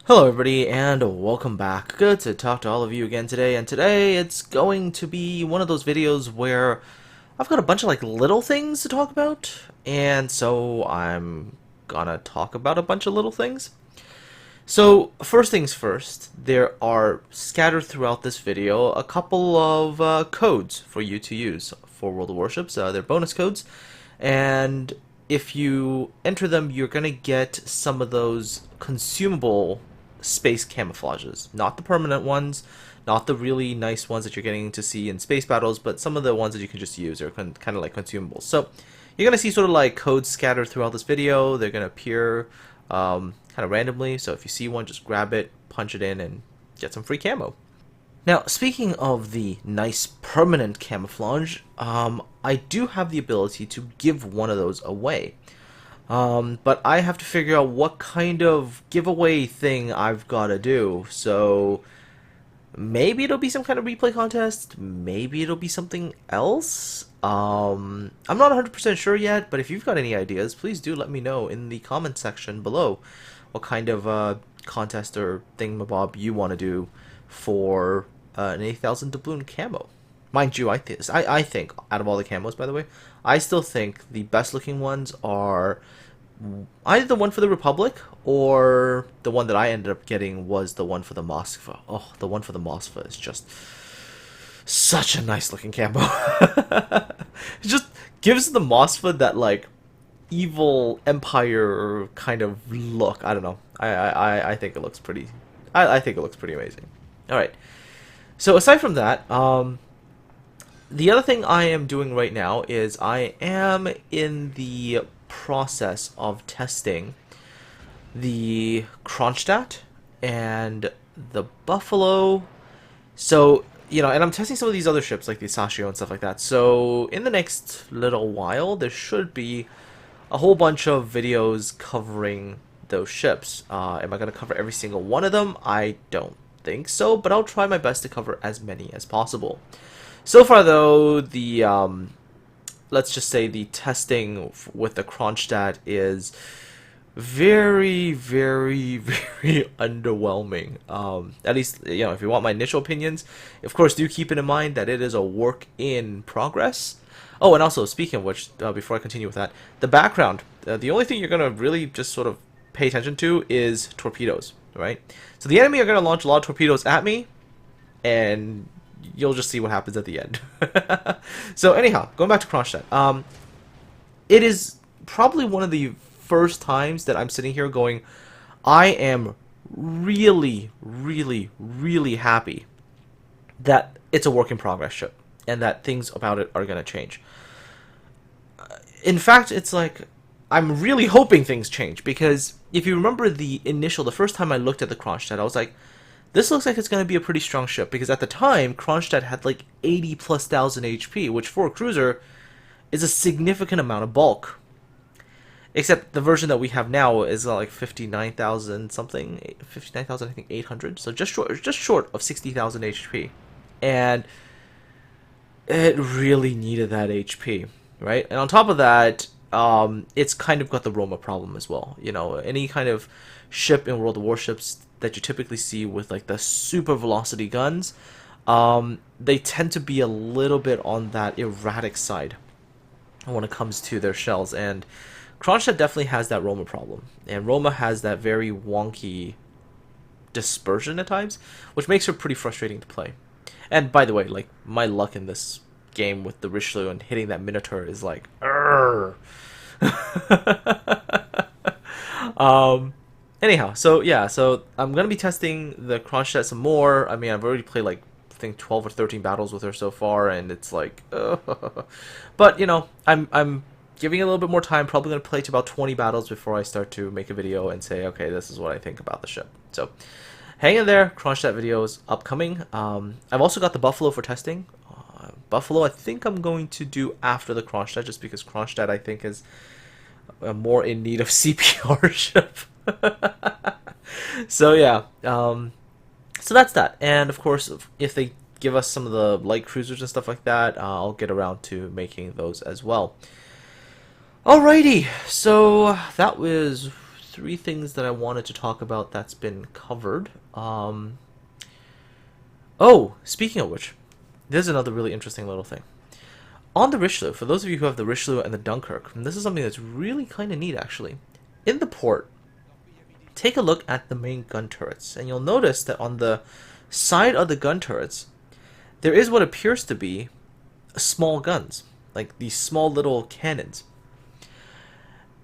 Hello everybody and welcome back. Good to talk to all of you again today, and today it's going to be one of those videos where I've got a bunch of little things to talk about, and so I'm gonna talk about a bunch of little things. So first things first, there are scattered throughout this video a couple of codes for you to use for World of Warships. They're bonus codes, and if you enter them, you're gonna get some of those consumable space camouflages. Not the permanent ones, not the really nice ones that you're getting to see in space battles, but some of the ones that you can just use are kind of like consumables. So you're going to see sort of like codes scattered throughout this video. They're going to appear kind of randomly, so if you see one, just grab it, punch it in, and get some free camo. Now, speaking of the nice permanent camouflage, I do have the ability to give one of those away. But I have to figure out what kind of giveaway thing I've got to do. So maybe it'll be some kind of replay contest. Maybe it'll be something else. I'm not 100% sure yet, but if you've got any ideas, please do let me know in the comment section below what kind of contest or thingamabob you want to do for an 8,000 doubloon camo. Mind you, I think, out of all the camos, by the way, I still think the best looking ones are either the one for the Republic or the one that I ended up getting was the one for the Moskva. Oh, the one for the Moskva is just such a nice looking camo. It just gives the Moskva that evil empire kind of look. I don't know. I think it looks pretty. I think it looks pretty amazing. All right. So aside from that, the other thing I am doing right now is I am in the process of testing the Kronshdadt and the Buffalo. So, and I'm testing some of these other ships like the Sashio and stuff like that. So in the next little while, there should be a whole bunch of videos covering those ships. Am I going to cover every single one of them? I don't think so, but I'll try my best to cover as many as possible. So far, though, the let's just say the testing with the Kronshdadt is very, very, very underwhelming. At least, if you want my initial opinions, of course, do keep it in mind that it is a work in progress. Oh, and also, speaking of which, before I continue with that, the background, the only thing you're going to really just sort of pay attention to is torpedoes, right? So the enemy are going to launch a lot of torpedoes at me, and you'll just see what happens at the end. So anyhow, going back to Kronshdadt, it is probably one of the first times that I'm sitting here going, I am really, really, really happy that it's a work in progress ship and that things about it are going to change. In fact, it's like I'm really hoping things change, because if you remember the first time I looked at the Kronshdadt, I was like, this looks like it's going to be a pretty strong ship, because at the time, Kronshdadt had like 80+ thousand HP, which for a cruiser is a significant amount of bulk. Except the version that we have now is like 59,000 something, 59,000 I think 800, so just short of 60,000 HP, and it really needed that HP, right? And on top of that, it's kind of got the Roma problem as well. Any kind of ship in World of Warships that you typically see with like the super velocity guns, they tend to be a little bit on that erratic side when it comes to their shells, and Kronshdadt definitely has that Roma problem, and Roma has that very wonky dispersion at times, which makes her pretty frustrating to play. And by the way, like, my luck in this game with the Richelieu and hitting that Minotaur is like, anyhow, so yeah, so I'm gonna be testing the Kronshdadt some more. I mean, I've already played like I think 12 or 13 battles with her so far, and it's like, but I'm giving it a little bit more time. Probably gonna play to about 20 battles before I start to make a video and say, okay, this is what I think about the ship. So hang in there. Kronshdadt videos upcoming. I've also got the Buffalo for testing. Buffalo, I think I'm going to do after the Kronshdadt, just because Kronshdadt I think is more in need of CPR ship. So yeah, so that's that. And of course, if they give us some of the light cruisers and stuff like that, I'll get around to making those as well. Alrighty, so that was three things that I wanted to talk about that's been covered. Oh, speaking of which, there's another really interesting little thing. On the Richelieu, for those of you who have the Richelieu and the Dunkirk, and this is something that's really kind of neat actually. In the port, take a look at the main gun turrets, and you'll notice that on the side of the gun turrets, there is what appears to be small guns, like these small little cannons.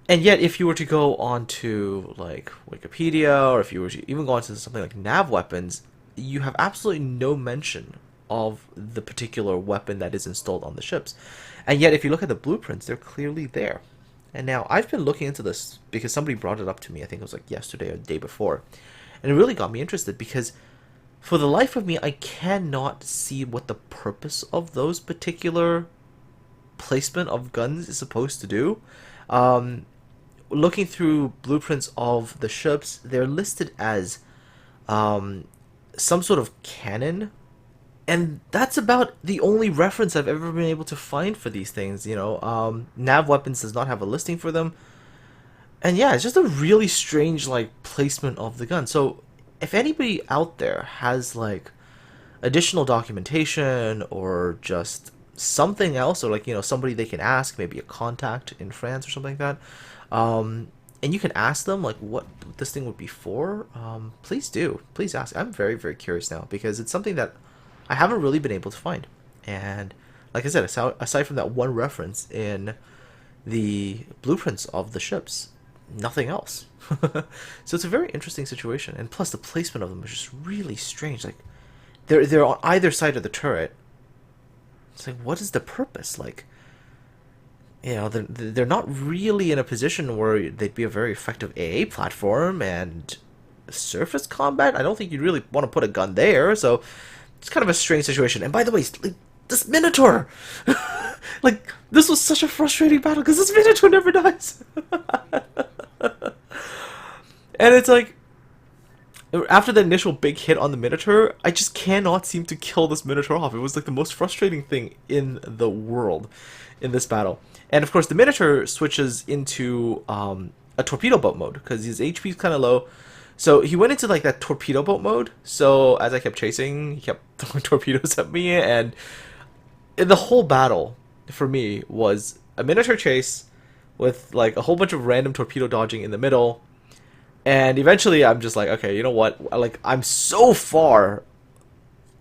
And yet, if you were to go onto like Wikipedia, or if you were to even go onto something like nav weapons, you have absolutely no mention of the particular weapon that is installed on the ships. And yet, if you look at the blueprints, they're clearly there. And now, I've been looking into this because somebody brought it up to me, I think it was like yesterday or the day before. And it really got me interested because for the life of me, I cannot see what the purpose of those particular placement of guns is supposed to do. Looking through blueprints of the ships, they're listed as some sort of cannon, and that's about the only reference I've ever been able to find for these things. You know, Nav Weapons does not have a listing for them, and yeah, it's just a really strange like placement of the gun. So if anybody out there has like additional documentation or just something else, or like, you know, somebody they can ask, maybe a contact in France or something like that, and you can ask them like what this thing would be for, please do, please ask. I'm very, very curious now because it's something that I haven't really been able to find. And like I said, aside from that one reference in the blueprints of the ships, nothing else. So it's a very interesting situation, and plus the placement of them is just really strange. Like they're on either side of the turret. It's like, what is the purpose? Like, you know, they're not really in a position where they'd be a very effective AA platform, and surface combat, I don't think you'd really want to put a gun there, so it's kind of a strange situation. And by the way, like, this Minotaur! Like, this was such a frustrating battle, because this Minotaur never dies! And it's like, after the initial big hit on the Minotaur, I just cannot seem to kill this Minotaur off. It was like the most frustrating thing in the world in this battle. And of course, the Minotaur switches into a torpedo boat mode because his HP is kind of low. So he went into like that torpedo boat mode. So as I kept chasing, he kept throwing torpedoes at me, and the whole battle for me was a Minotaur chase with like a whole bunch of random torpedo dodging in the middle. And eventually I'm just like, okay, you know what? Like, I'm so far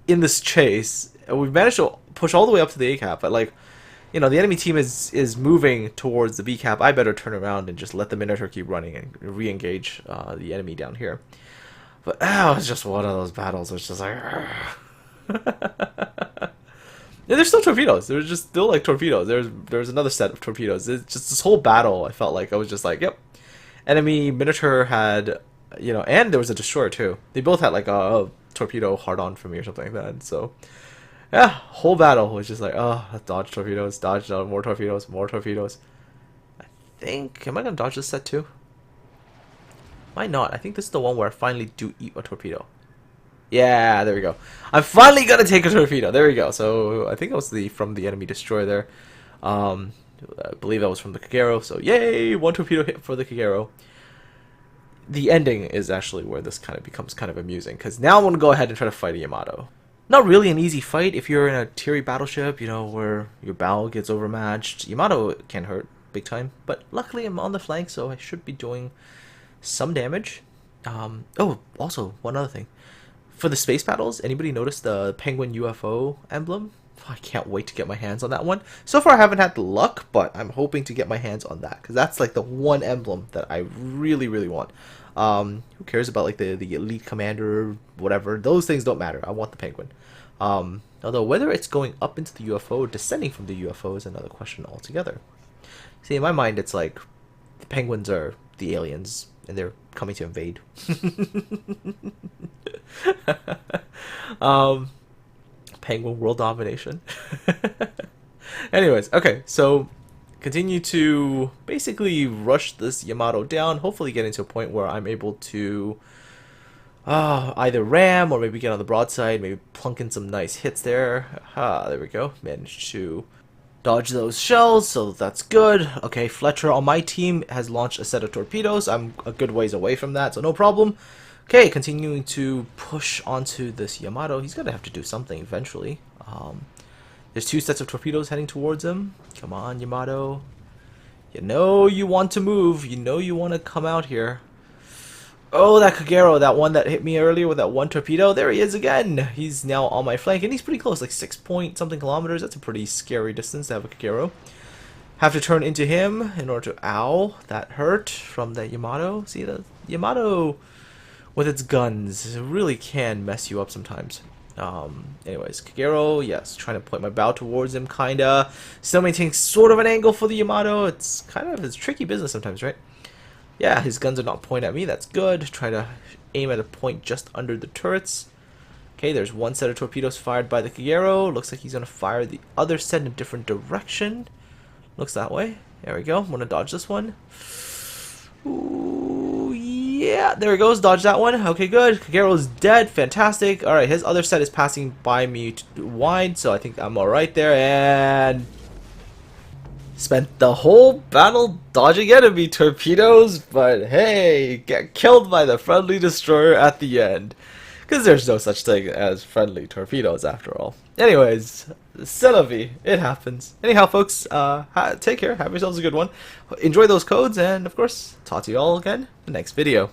in this chase, and we've managed to push all the way up to the A cap, but like, you know, the enemy team is moving towards the B cap. I better turn around and just let the Minotaur keep running and re-engage the enemy down here. But it was just one of those battles. It was just like, and there's still torpedoes. There's just still like torpedoes. There's another set of torpedoes. It's just this whole battle. I felt like I was just like, yep. Enemy Minotaur had, you know, and there was a destroyer too. They both had like a torpedo hard on for me or something like that. So yeah, whole battle was just like, oh, dodge torpedoes, dodge more torpedoes, more torpedoes. I think, am I gonna dodge this set too? Might not. I think this is the one where I finally do eat a torpedo. Yeah, there we go. I'm finally gonna take a torpedo. There we go. So I think it was from the enemy destroyer there. I believe that was from the Kagero, so yay! One torpedo hit for the Kagero. The ending is actually where this kind of becomes kind of amusing, because now I'm going to go ahead and try to fight a Yamato. Not really an easy fight if you're in a tier battleship, you know, where your bow gets overmatched. Yamato can hurt big time, but luckily I'm on the flank, so I should be doing some damage. Oh, also, one other thing. For the space battles, anybody notice the penguin UFO emblem? I can't wait to get my hands on that one. So far I haven't had the luck, but I'm hoping to get my hands on that, because that's like the one emblem that I really, really want. Who cares about like the elite commander, whatever? Those things don't matter. I want the penguin. Although whether it's going up into the UFO or descending from the UFO is another question altogether. See, in my mind, it's like the penguins are the aliens, and they're coming to invade. Penguin world domination. Anyways, okay, so continue to basically rush this Yamato down, hopefully getting to a point where I'm able to either ram or maybe get on the broadside, maybe plunk in some nice hits there. There we go. Managed to Dodge those shells, so that's good. Okay, Fletcher on my team has launched a set of torpedoes. I'm a good ways away from that, so no problem. Okay, continuing to push onto this Yamato. He's going to have to do something eventually. There's 2 sets of torpedoes heading towards him. Come on, Yamato. You know you want to move. You know you want to come out here. Oh, that Kagero, that one that hit me earlier with that 1 torpedo. There he is again. He's now on my flank, and he's pretty close, like 6 point something kilometers. That's a pretty scary distance to have a Kagero. Have to turn into him in order to... Ow, that hurt from that Yamato. See, the Yamato with its guns really can mess you up sometimes. Anyways, Kagero, yes, trying to point my bow towards him, kinda. Still maintaining sort of an angle for the Yamato. It's kind of it's tricky business sometimes, right? Yeah, his guns are not pointing at me. That's good. Try to aim at a point just under the turrets. Okay, there's 1 set of torpedoes fired by the Kagero. Looks like he's gonna fire the other set in a different direction. Looks that way. There we go. I'm gonna dodge this one. Ooh, yeah, there he goes. Dodge that one. Okay, good. Kagero's dead. Fantastic. Alright, his other set is passing by me wide, so I think I'm alright there. And spent the whole battle dodging enemy torpedoes, but hey, get killed by the friendly destroyer at the end. Because there's no such thing as friendly torpedoes after all. Anyways, c'est la vie. It happens. Anyhow, folks, take care. Have yourselves a good one. Enjoy those codes, and of course, talk to you all again in the next video.